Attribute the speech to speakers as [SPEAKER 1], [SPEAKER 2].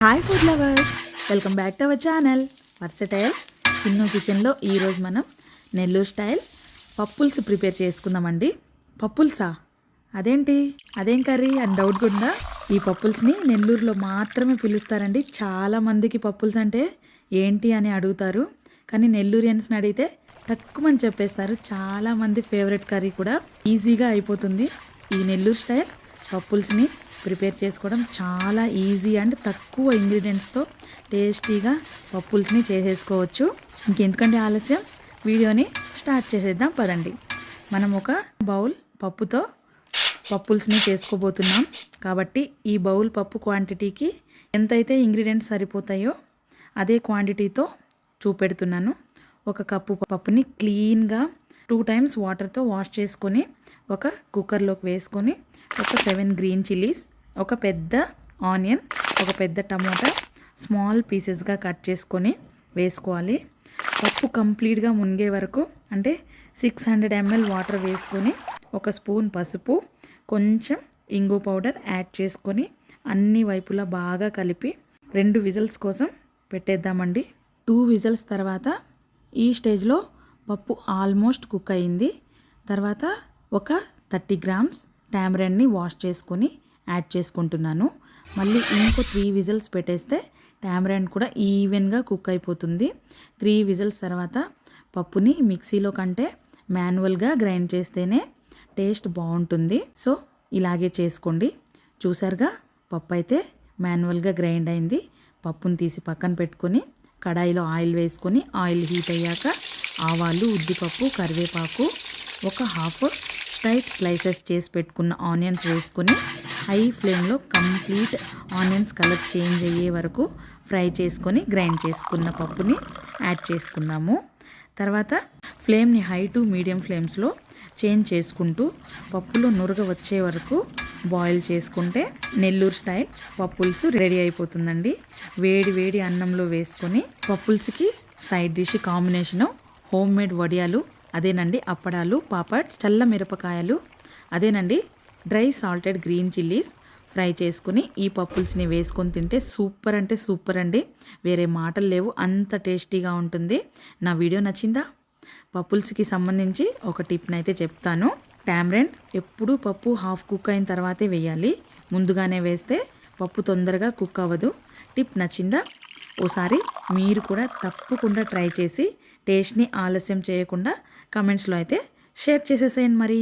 [SPEAKER 1] Hi food lovers, welcome back to our channel versatile Chinnu కిచెన్లో. ఈరోజు మనం నెల్లూరు స్టైల్ పప్పుల్స్ ప్రిపేర్ చేసుకుందామండి. పప్పుల్సా? అదేం కర్రీ అని డౌట్ కూడా. ఈ పప్పుల్స్ని నెల్లూరులో మాత్రమే పిలుస్తారండి. చాలామందికి పప్పుల్స్ అంటే ఏంటి అని అడుగుతారు, కానీ నెల్లూరియన్స్ని అడిగితే తక్కువని చెప్పేస్తారు. చాలామంది ఫేవరెట్ కర్రీ కూడా, ఈజీగా అయిపోతుంది. ఈ నెల్లూరు స్టైల్ పప్పుల్స్ని ప్రిపేర్ చేసుకోవడం చాలా ఈజీ అండ్ తక్కువ ఇంగ్రీడియంట్స్తో టేస్టీగా పప్పుల్స్ని చేసేసుకోవచ్చు. ఇంకెందుకంటే ఆలస్యం, వీడియోని స్టార్ట్ చేసేద్దాం పదండి. మనం ఒక బౌల్ పప్పుతో పప్పుల్స్ని చేసుకోబోతున్నాం కాబట్టి ఈ బౌల్ పప్పు క్వాంటిటీకి ఎంతైతే ఇంగ్రీడియంట్స్ సరిపోతాయో అదే క్వాంటిటీతో చూపెడుతున్నాను. ఒక కప్పు పప్పుని క్లీన్గా 2 times వాటర్తో వాష్ చేసుకొని ఒక కుక్కర్లోకి వేసుకొని ఒక 7 గ్రీన్ చిల్లీస్, ఒక పెద్ద ఆనియన్, ఒక పెద్ద టమోటా స్మాల్ పీసెస్గా కట్ చేసుకొని వేసుకోవాలి. పప్పు కంప్లీట్గా మునిగే వరకు, అంటే 600 ml వాటర్ వేసుకొని ఒక స్పూన్ పసుపు, కొంచెం ఇంగు పౌడర్ యాడ్ చేసుకొని అన్ని వైపులా బాగా కలిపి 2 విజిల్స్ కోసం పెట్టేద్దామండి. 2 విజిల్స్ తర్వాత ఈ స్టేజ్లో పప్పు ఆల్మోస్ట్ కుక్ అయింది. తర్వాత ఒక 30 grams టామరెండ్ని వాష్ చేసుకొని యాడ్ చేసుకుంటున్నాను. మళ్ళీ ఇంకో 3 విజిల్స్ పెట్టేస్తే టామరెండ్ కూడా ఈవెన్గా కుక్ అయిపోతుంది. 3 విజిల్స్ తర్వాత పప్పుని మిక్సీలో కంటే మాన్యువల్గా గ్రైండ్ చేస్తేనే టేస్ట్ బాగుంటుంది. సో ఇలాగే చేసుకోండి. చూసారుగా, పప్పు అయితే మాన్యువల్గా గ్రైండ్ అయింది. పప్పుని తీసి పక్కన పెట్టుకొని కడాయిలో ఆయిల్ వేసుకొని, ఆయిల్ హీట్ అయ్యాక ఆవాలు, ఉద్దిపప్పు, కరివేపాకు, ఒక హాఫ్ స్ట్రైట్ స్లైసెస్ చేసి పెట్టుకున్న ఆనియన్స్ వేసుకొని హై ఫ్లేమ్లో కంప్లీట్ ఆనియన్స్ కలర్ చేంజ్ అయ్యే వరకు ఫ్రై చేసుకొని గ్రైండ్ చేసుకున్న పప్పుని యాడ్ చేసుకున్నాము. తర్వాత ఫ్లేమ్ని హై టు మీడియం ఫ్లేమ్స్లో చేంజ్ చేసుకుంటూ పప్పులో నురగ వచ్చే వరకు బాయిల్ చేసుకుంటే నెల్లూరు స్టైల్ పప్పుల్స్ రెడీ అయిపోతుందండి. వేడి వేడి అన్నంలో వేసుకొని పప్పుల్స్కి side dish combination home made వడియాలు, అదేనండి అప్పడాలు, పాపడ్స్, చల్ల మిరపకాయలు, అదేనండి dry salted green chillies fry చేసుకుని ఈ పప్పుల్స్ని వేసుకొని తింటే సూపర్ అంటే సూపర్ అండి. వేరే మాటలు లేవు, అంత టేస్టీగా ఉంటుంది. నా వీడియో నచ్చిందా? పప్పుల్స్కి సంబంధించి ఒక టిప్ని అయితే చెప్తాను. టామరెండ్ ఎప్పుడూ పప్పు హాఫ్ కుక్ అయిన తర్వాతే వేయాలి. ముందుగానే వేస్తే పప్పు తొందరగా కుక్ అవ్వదు. టిప్ నచ్చిందా? ఓసారి మీరు కూడా తప్పకుండా ట్రై చేసి టేస్ట్ని ఆలస్యం చేయకుండా కమెంట్స్లో అయితే షేర్ చేసేసేయండి మరి.